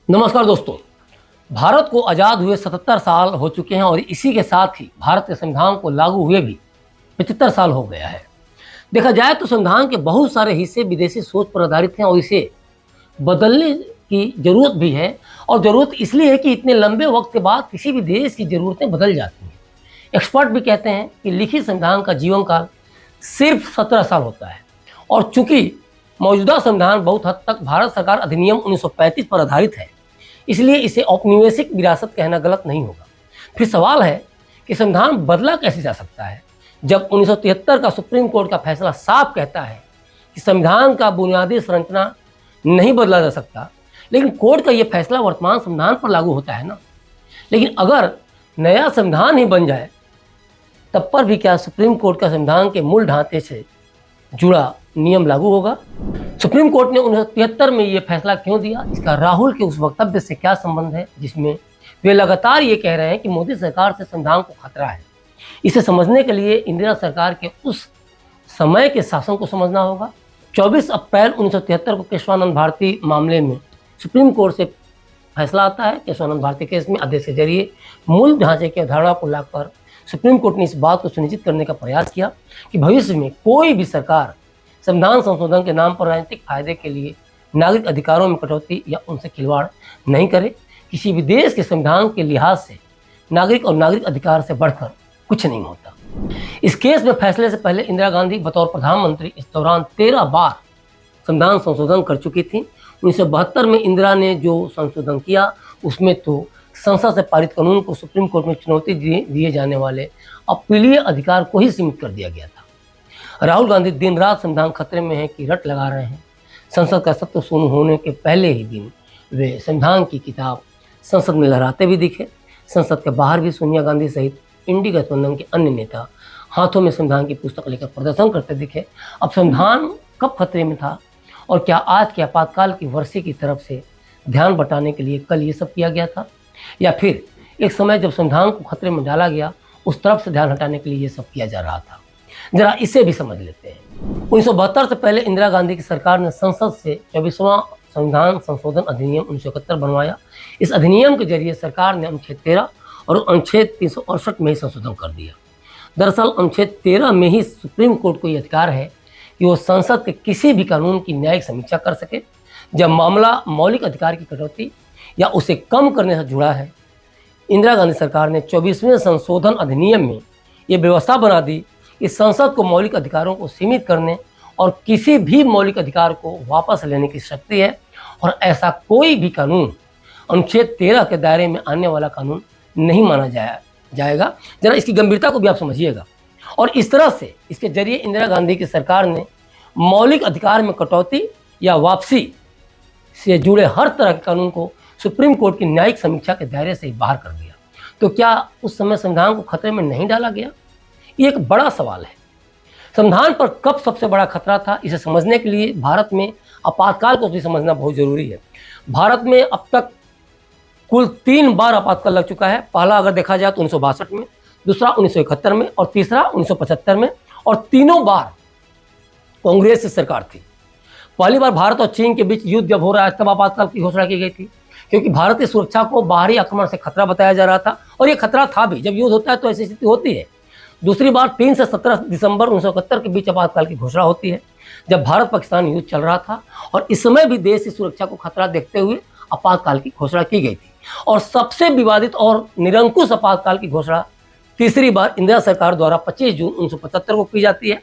नमस्कार दोस्तों। भारत को आज़ाद हुए 77 साल हो चुके हैं और इसी के साथ ही भारत के संविधान को लागू हुए भी 75 साल हो गया है। देखा जाए तो संविधान के बहुत सारे हिस्से विदेशी सोच पर आधारित हैं और इसे बदलने की ज़रूरत भी है। और ज़रूरत इसलिए है कि इतने लंबे वक्त के बाद किसी भी देश की ज़रूरतें बदल जाती हैं। एक्सपर्ट भी कहते हैं कि लिखित संविधान का जीवन काल सिर्फ 17 साल होता है और चूंकि मौजूदा संविधान बहुत हद तक भारत सरकार अधिनियम 1935 पर आधारित है, इसलिए इसे औपनिवेशिक विरासत कहना गलत नहीं होगा। फिर सवाल है कि संविधान बदला कैसे जा सकता है, जब 1973 का सुप्रीम कोर्ट का फैसला साफ कहता है कि संविधान का बुनियादी संरचना नहीं बदला जा सकता, लेकिन कोर्ट का यह फैसला वर्तमान संविधान पर लागू होता है ना। लेकिन अगर नया संविधान ही बन जाए तब पर भी क्या सुप्रीम कोर्ट का संविधान के मूल ढांचे से जुड़ा नियम लागू होगा? सुप्रीम कोर्ट ने 1973 में ये फैसला क्यों दिया? इसका राहुल के उस वक्तव्य से क्या संबंध है जिसमें वे लगातार ये कह रहे हैं कि मोदी सरकार से संविधान को खतरा है? इसे समझने के लिए इंदिरा सरकार के उस समय के शासन को समझना होगा। 24 अप्रैल 1973 को केशवानंद भारती मामले में सुप्रीम कोर्ट से फैसला आता है। केशवानंद भारती केस में आदेश के जरिए मूल ढांचे की अवधारणा को लाकर सुप्रीम कोर्ट ने इस बात को सुनिश्चित करने का प्रयास किया कि भविष्य में कोई भी सरकार संविधान संशोधन के नाम पर राजनीतिक फायदे के लिए नागरिक अधिकारों में कटौती या उनसे खिलवाड़ नहीं करे। किसी भी देश के संविधान के लिहाज से नागरिक और नागरिक अधिकार से बढ़कर कुछ नहीं होता। इस केस में फैसले से पहले इंदिरा गांधी बतौर प्रधानमंत्री इस दौरान 13 बार संविधान संशोधन कर चुकी थी। 1972 में इंदिरा ने जो संशोधन किया उसमें तो संसद से पारित कानून को सुप्रीम कोर्ट में चुनौती दिए जाने वाले अपीलीय अधिकार को ही सीमित कर दिया गया था। राहुल गांधी दिन रात संविधान खतरे में है कि रट लगा रहे हैं। संसद का सत्र शुरू होने के पहले ही दिन वे संविधान की किताब संसद में लहराते भी दिखे। संसद के बाहर भी सोनिया गांधी सहित इंडी गठबंधन के अन्य नेता हाथों में संविधान की पुस्तक लेकर प्रदर्शन करते दिखे। अब संविधान कब खतरे में था और क्या आज के आपातकाल की वर्षी की तरफ से ध्यान बटाने के लिए कल ये सब किया गया था, या फिर एक समय जब संविधान को खतरे में डाला गया उस तरफ से ध्यान हटाने के लिए ये सब किया जा रहा था? जरा इसे भी समझ लेते हैं। 1972 से पहले इंदिरा गांधी की सरकार ने संसद से 24वां संविधान संशोधन अधिनियम 1971 बनवाया। इस अधिनियम के जरिए सरकार ने अनुच्छेद 13 और अनुच्छेद 368 में ही संशोधन कर दिया। दरअसल अनुच्छेद 13 में ही सुप्रीम कोर्ट को यह अधिकार है कि वो संसद के किसी भी कानून की न्यायिक समीक्षा कर सके जब मामला मौलिक अधिकार की कटौती या उसे कम करने से जुड़ा है। इंदिरा गांधी सरकार ने 24वें संशोधन अधिनियम में ये व्यवस्था बना दी कि संसद को मौलिक अधिकारों को सीमित करने और किसी भी मौलिक अधिकार को वापस लेने की शक्ति है और ऐसा कोई भी कानून अनुच्छेद 13 के दायरे में आने वाला कानून नहीं माना जाएगा। जरा इसकी गंभीरता को भी आप समझिएगा। और इस तरह से इसके जरिए इंदिरा गांधी की सरकार ने मौलिक अधिकार में कटौती या वापसी से जुड़े हर तरह के कानून को सुप्रीम कोर्ट की न्यायिक समीक्षा के दायरे से ही बाहर कर दिया। तो क्या उस समय संविधान को खतरे में नहीं डाला गया? ये एक बड़ा सवाल है। संविधान पर कब सबसे बड़ा खतरा था, इसे समझने के लिए भारत में आपातकाल को भी समझना बहुत जरूरी है। भारत में अब तक कुल 3 बार आपातकाल लग चुका है। पहला अगर देखा जाए तो 1962 में, दूसरा 1971 में और तीसरा 1975 में, और तीनों बार कांग्रेस की सरकार थी। पहली बार भारत और चीन के बीच युद्ध जब हो रहा है तब आपातकाल की घोषणा की गई थी, क्योंकि भारत की सुरक्षा को बाहरी आक्रमण से खतरा बताया जा रहा था और ये खतरा था भी। जब युद्ध होता है तो ऐसी स्थिति होती है। दूसरी बार 3 से 17 दिसंबर 1971 के बीच आपातकाल की घोषणा होती है, जब भारत पाकिस्तान युद्ध चल रहा था और इस समय भी देश की सुरक्षा को खतरा देखते हुए आपातकाल की घोषणा की गई थी। और सबसे विवादित और निरंकुश आपातकाल की घोषणा तीसरी बार इंदिरा सरकार द्वारा 25 जून 1975 को की जाती है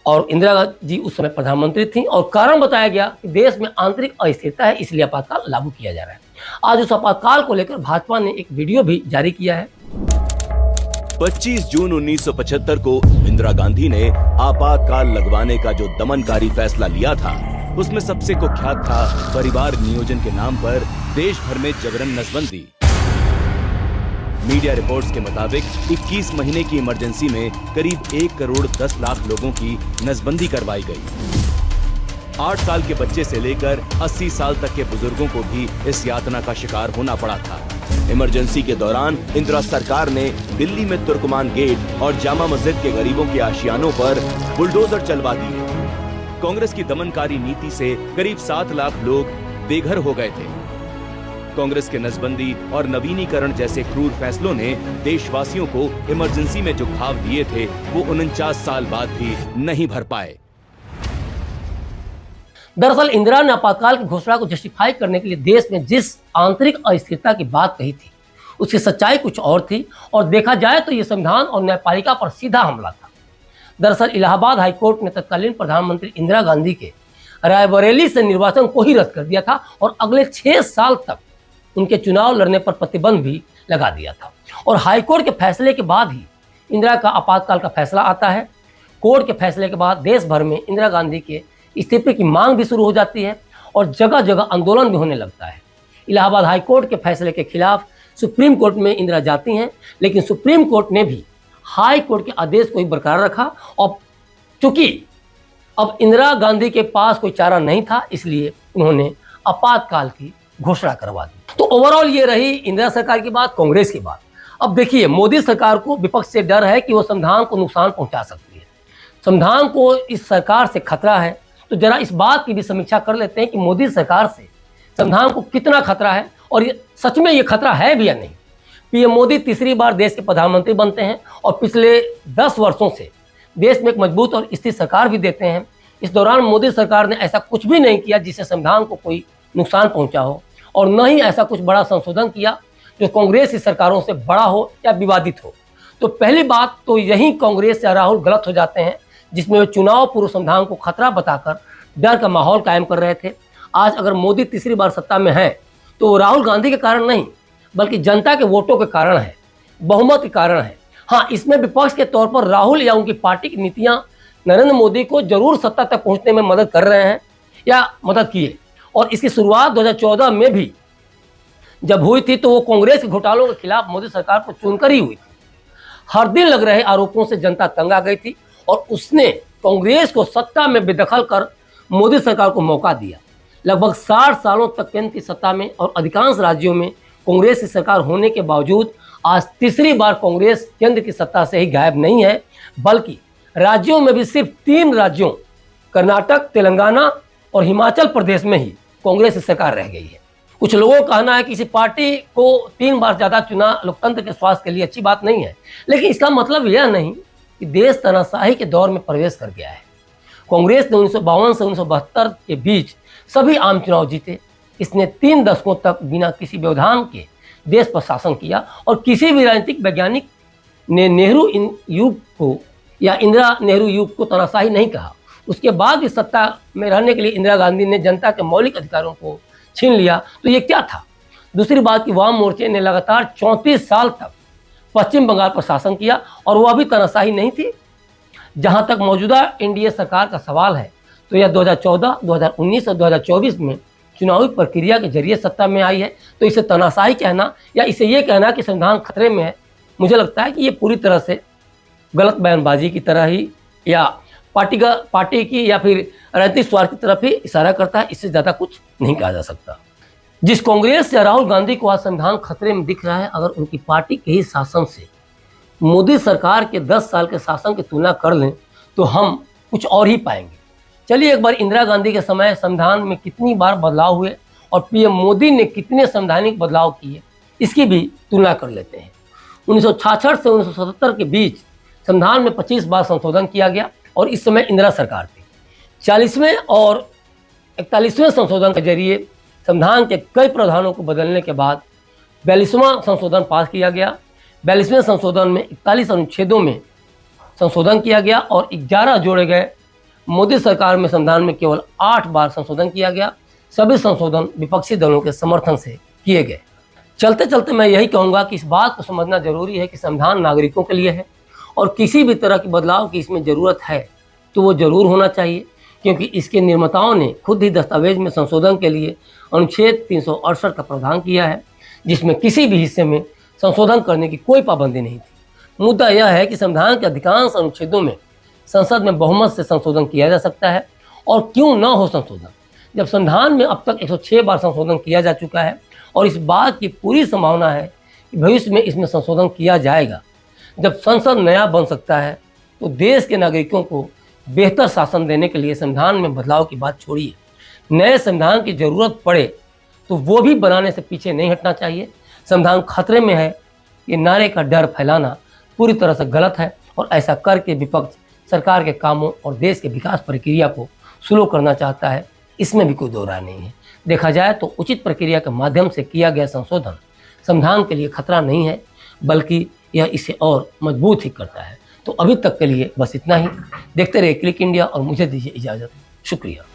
और इंदिरा जी उस समय प्रधानमंत्री थी और कारण बताया गया कि देश में आंतरिक अस्थिरता है, इसलिए आपातकाल लागू किया जा रहा है। आज उस आपातकाल को लेकर भाजपा ने एक वीडियो भी जारी किया है। 25 जून 1975 को इंदिरा गांधी ने आपातकाल लगवाने का जो दमनकारी फैसला लिया था, उसमें सबसे कुख्यात था परिवार नियोजन के नाम पर देश भर में जबरन नसबंदी। मीडिया रिपोर्ट्स के मुताबिक 21 महीने की इमरजेंसी में करीब 1 करोड़ 10 लाख लोगों की नसबंदी करवाई गई। 8 साल के बच्चे से लेकर 80 साल तक के बुजुर्गों को भी इस यातना का शिकार होना पड़ा था। इमरजेंसी के दौरान इंदिरा सरकार ने दिल्ली में तुर्कमान गेट और जामा मस्जिद के गरीबों के आशियानों पर बुलडोजर चलवा दिए। कांग्रेस की दमनकारी नीति से करीब 7 लाख लोग बेघर हो गए थे। कांग्रेस के नसबंदी और नवीनीकरण जैसे क्रूर फैसलों ने देशवासियों को इमरजेंसी में जो घाव दिए थे वो 49 साल बाद भी नहीं भर पाए। दरअसल इंदिरा ने आपातकाल की घोषणा को जस्टिफाई करने के लिए देश में जिस आंतरिक अस्थिरता की बात कही थी उसकी सच्चाई कुछ और थी, और देखा जाए तो यह संविधान और न्यायपालिका पर सीधा हमला था। दरअसल इलाहाबाद हाईकोर्ट ने तत्कालीन प्रधानमंत्री इंदिरा गांधी के रायबरेली से निर्वाचन को ही रद्द कर दिया था और अगले 6 साल तक उनके चुनाव लड़ने पर प्रतिबंध भी लगा दिया था। और हाईकोर्ट के फैसले के बाद ही इंदिरा का आपातकाल का फैसला आता है। कोर्ट के फैसले के बाद देश भर में इंदिरा गांधी के इस्तीफे की मांग भी शुरू हो जाती है और जगह जगह आंदोलन भी होने लगता है। इलाहाबाद हाईकोर्ट के फैसले के खिलाफ सुप्रीम कोर्ट में इंदिरा जाती हैं, लेकिन सुप्रीम कोर्ट ने भी हाई कोर्ट के आदेश को ही बरकरार रखा और चूंकि अब इंदिरा गांधी के पास कोई चारा नहीं था, इसलिए उन्होंने आपातकाल की घोषणा करवा दी। तो ओवरऑल ये रही इंदिरा सरकार की बात, कांग्रेस की बात। अब देखिए, मोदी सरकार को विपक्ष से डर है कि वो संविधान को नुकसान पहुंचा सकती है, संविधान को इस सरकार से खतरा है। तो जरा इस बात की भी समीक्षा कर लेते हैं कि मोदी सरकार से संविधान को कितना खतरा है और ये सच में ये खतरा है भी या नहीं। पीएम मोदी तीसरी बार देश के प्रधानमंत्री बनते हैं और पिछले 10 वर्षों से देश में एक मजबूत और स्थिर सरकार भी देते हैं। इस दौरान मोदी सरकार ने ऐसा कुछ भी नहीं किया जिससे संविधान को कोई नुकसान पहुंचा हो, और न ही ऐसा कुछ बड़ा संशोधन किया जो कांग्रेस की सरकारों से बड़ा हो या विवादित हो। तो पहली बात तो यही कांग्रेस या राहुल गलत हो जाते हैं, जिसमें वे चुनाव पूर्व संविधान को खतरा बताकर डर का माहौल कायम कर रहे थे। आज अगर मोदी तीसरी बार सत्ता में है तो वो राहुल गांधी के कारण नहीं, बल्कि जनता के वोटों के कारण है, बहुमत के कारण है। हाँ, इसमें विपक्ष के तौर पर राहुल या उनकी पार्टी की नीतियां नरेंद्र मोदी को जरूर सत्ता तक पहुंचने में मदद कर रहे हैं या मदद किए, और इसकी शुरुआत 2014 में भी जब हुई थी तो वो कांग्रेस के घोटालों के खिलाफ मोदी सरकार को चुनकर ही हुई थी। हर दिन लग रहे आरोपों से जनता तंग आ गई थी और उसने कांग्रेस को सत्ता में बेदखल कर मोदी सरकार को मौका दिया। लगभग 60 सालों तक केंद्र की सत्ता में और अधिकांश राज्यों में कांग्रेस की सरकार होने के बावजूद आज तीसरी बार कांग्रेस केंद्र की सत्ता से ही गायब नहीं है, बल्कि राज्यों में भी सिर्फ 3 राज्यों कर्नाटक, तेलंगाना और हिमाचल प्रदेश में ही कांग्रेस की सरकार रह गई है। कुछ लोगों का कहना है कि किसी पार्टी को 3 बार ज़्यादा चुना लोकतंत्र के स्वास्थ्य के लिए अच्छी बात नहीं है, लेकिन इसका मतलब यह नहीं कि देश तानाशाही के दौर में प्रवेश कर गया है। कांग्रेस ने 1952 से 1972 के बीच सभी आम चुनाव जीते। इसने 3 दशकों तक बिना किसी व्यवधान के देश पर शासन किया और किसी भी राजनीतिक वैज्ञानिक ने नेहरू युग को या इंदिरा नेहरू युग को तानाशाही नहीं कहा। उसके बाद भी सत्ता में रहने के लिए इंदिरा गांधी ने जनता के मौलिक अधिकारों को छीन लिया, तो ये क्या था? दूसरी बात कि वाम मोर्चे ने लगातार 34 साल तक पश्चिम बंगाल पर शासन किया और वह भी तानाशाही नहीं थी। जहां तक मौजूदा एनडीए सरकार का सवाल है तो यह 2014, 2019 और 2024 में चुनावी प्रक्रिया के जरिए सत्ता में आई है, तो इसे तानाशाही कहना या इसे ये कहना कि संविधान खतरे में है, मुझे लगता है कि ये पूरी तरह से गलत बयानबाजी की तरह ही या पार्टी की या फिर राजनीतिक स्वार्थ की तरफ ही इशारा करता है। इससे ज़्यादा कुछ नहीं कहा जा सकता। जिस कांग्रेस या राहुल गांधी को आज संविधान खतरे में दिख रहा है, अगर उनकी पार्टी के ही शासन से मोदी सरकार के 10 साल के शासन की तुलना कर लें तो हम कुछ और ही पाएंगे। चलिए एक बार इंदिरा गांधी के समय संविधान में कितनी बार बदलाव हुए और पीएम मोदी ने कितने संवैधानिक बदलाव किए, इसकी भी तुलना कर लेते हैं। 1966 से 1977 के बीच संविधान में 25 बार संशोधन किया गया और इस समय इंदिरा सरकार थी। 40वें और 41वें संशोधन के जरिए संविधान के कई प्रावधानों को बदलने के बाद 42वां संशोधन पास किया गया। 42वें संशोधन में 41 अनुच्छेदों में संशोधन किया गया और 11 जोड़े गए। मोदी सरकार में संविधान में केवल 8 बार संशोधन किया गया। सभी संशोधन विपक्षी दलों के समर्थन से किए गए। चलते चलते मैं यही कहूँगा कि इस बात को समझना जरूरी है कि संविधान नागरिकों के लिए है और किसी भी तरह के बदलाव की इसमें ज़रूरत है तो वो ज़रूर होना चाहिए, क्योंकि इसके निर्माताओं ने खुद ही दस्तावेज में संशोधन के लिए अनुच्छेद 368 का प्रावधान किया है, जिसमें किसी भी हिस्से में संशोधन करने की कोई पाबंदी नहीं थी। मुद्दा यह है कि संविधान के अधिकांश अनुच्छेदों में संसद में बहुमत से संशोधन किया जा सकता है, और क्यों न हो संशोधन, जब संविधान में अब तक 106 बार संशोधन किया जा चुका है और इस बात की पूरी संभावना है कि भविष्य में इसमें संशोधन किया जाएगा। जब संसद नया बन सकता है तो देश के नागरिकों को बेहतर शासन देने के लिए संविधान में बदलाव की बात छोड़िए, नए संविधान की ज़रूरत पड़े तो वो भी बनाने से पीछे नहीं हटना चाहिए। संविधान खतरे में है, ये नारे का डर फैलाना पूरी तरह से गलत है और ऐसा करके विपक्ष सरकार के कामों और देश के विकास प्रक्रिया को स्लो करना चाहता है, इसमें भी कोई दो राय नहीं है। देखा जाए तो उचित प्रक्रिया के माध्यम से किया गया संशोधन संविधान के लिए खतरा नहीं है, बल्कि यह इसे और मजबूत ही करता है। तो अभी तक के लिए बस इतना ही। देखते रहिए क्लिक इंडिया और मुझे दीजिए इजाज़त। शुक्रिया।